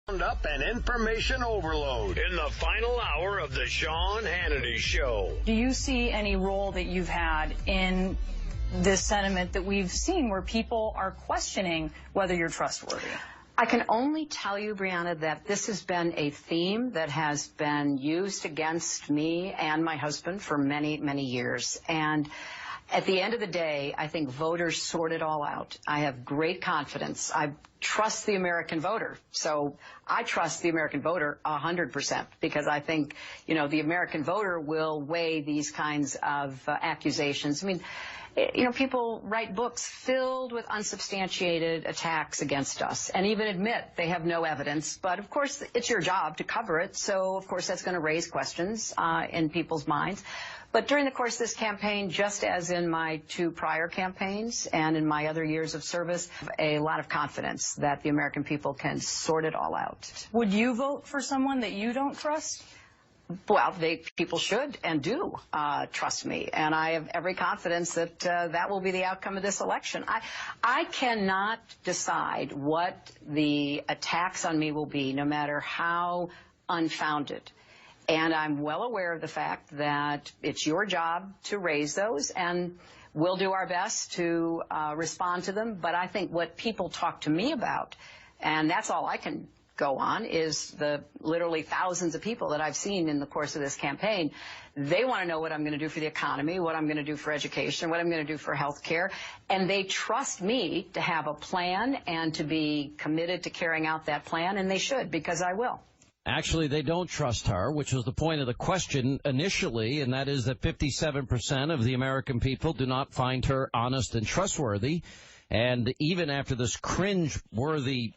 Up and information overload in the final hour of the Sean Hannity Show. Do you see any role that you've had in this sentiment that we've seen where people are questioning whether you're trustworthy? I can only tell you, Brianna, that this has been a theme that has been used against me and my husband for many, many years. And at the end of the day, I think voters sort it all out. I have great confidence. I trust the American voter. So I trust the American voter 100% because I think, the American voter will weigh these kinds of accusations. I mean, people write books filled with unsubstantiated attacks against us and even admit they have no evidence. But, of course, it's your job to cover it. So, of course, that's going to raise questions in people's minds. But during the course of this campaign, just as in my 2 prior campaigns and in my other years of service, a lot of confidence that the American people can sort it all out. Would you vote for someone that you don't trust? Well, people should and do trust me, and I have every confidence that that will be the outcome of this election. I cannot decide what the attacks on me will be, no matter how unfounded. And I'm well aware of the fact that it's your job to raise those, and we'll do our best to respond to them. But I think what people talk to me about, and that's all I can go on, is the literally thousands of people that I've seen in the course of this campaign. They want to know what I'm going to do for the economy, what I'm going to do for education, what I'm going to do for health care. And they trust me to have a plan and to be committed to carrying out that plan, and they should, because I will. Actually, they don't trust her, which was the point of the question initially, and that is that 57% of the American people do not find her honest and trustworthy. And even after this cringe-worthy,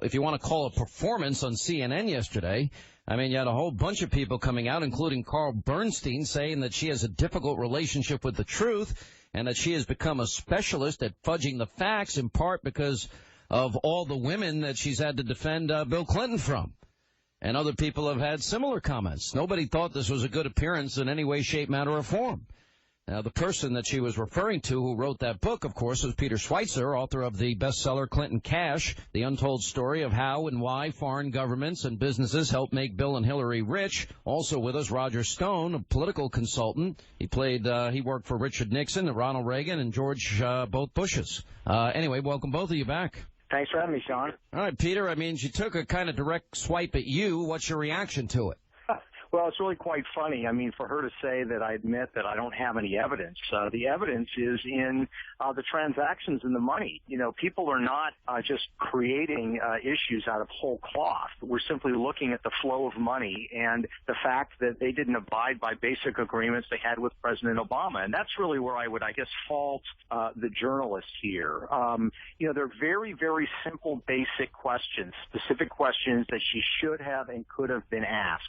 if you want to call it, performance on CNN yesterday, I mean, you had a whole bunch of people coming out, including Carl Bernstein, saying that she has a difficult relationship with the truth and that she has become a specialist at fudging the facts, in part because of all the women that she's had to defend Bill Clinton from. And other people have had similar comments. Nobody thought this was a good appearance in any way, shape, manner, or form. Now, the person that she was referring to who wrote that book, of course, was Peter Schweizer, author of the bestseller Clinton Cash, the untold story of how and why foreign governments and businesses helped make Bill and Hillary rich. Also with us, Roger Stone, a political consultant. He worked for Richard Nixon, Ronald Reagan, and George, both Bushes. Anyway, welcome both of you back. Thanks for having me, Sean. All right, Peter, I mean, she took a kind of direct swipe at you. What's your reaction to it? Well, it's really quite funny. I mean, for her to say that I admit that I don't have any evidence, the evidence is in the transactions and the money. People are not just creating issues out of whole cloth. We're simply looking at the flow of money and the fact that they didn't abide by basic agreements they had with President Obama. And that's really where I would, fault the journalist here. They're very, very simple, basic questions, specific questions that she should have and could have been asked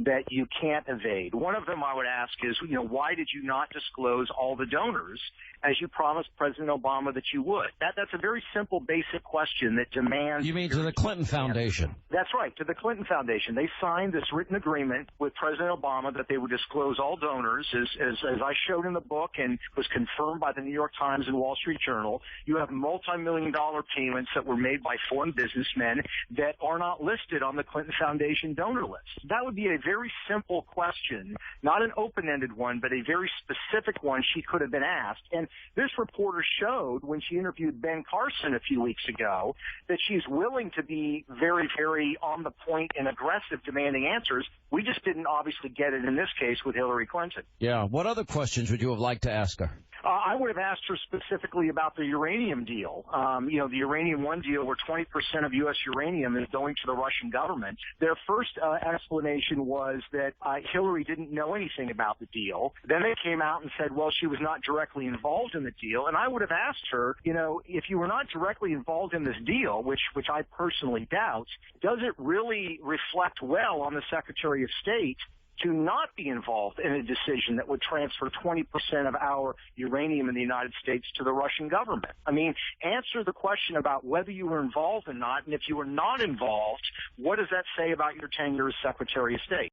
that you can't evade. One of them I would ask is, why did you not disclose all the donors as you promised President Obama that you would? That's a very simple, basic question that demands... You mean to the Clinton Foundation? That's right, to the Clinton Foundation. They signed this written agreement with President Obama that they would disclose all donors. As I showed in the book and was confirmed by the New York Times and Wall Street Journal, you have multi-million-dollar payments that were made by foreign businessmen that are not listed on the Clinton Foundation donor list. That would be a very simple question, not an open-ended one, but a very specific one she could have been asked. And this reporter showed when she interviewed Ben Carson a few weeks ago that she's willing to be very, very on the point and aggressive demanding answers. We just didn't obviously get it in this case with Hillary Clinton. Yeah. What other questions would you have liked to ask her? I would have asked her specifically about the uranium deal. The Uranium One deal where 20% of U.S. uranium is going to the Russian government. Their first explanation was that Hillary didn't know anything about the deal. Then they came out and said, well, she was not directly involved in the deal. And I would have asked her, if you were not directly involved in this deal, which I personally doubt, does it really reflect well on the Secretary of State to not be involved in a decision that would transfer 20% of our uranium in the United States to the Russian government? I mean, answer the question about whether you were involved or not, and if you were not involved, what does that say about your tenure as Secretary of State?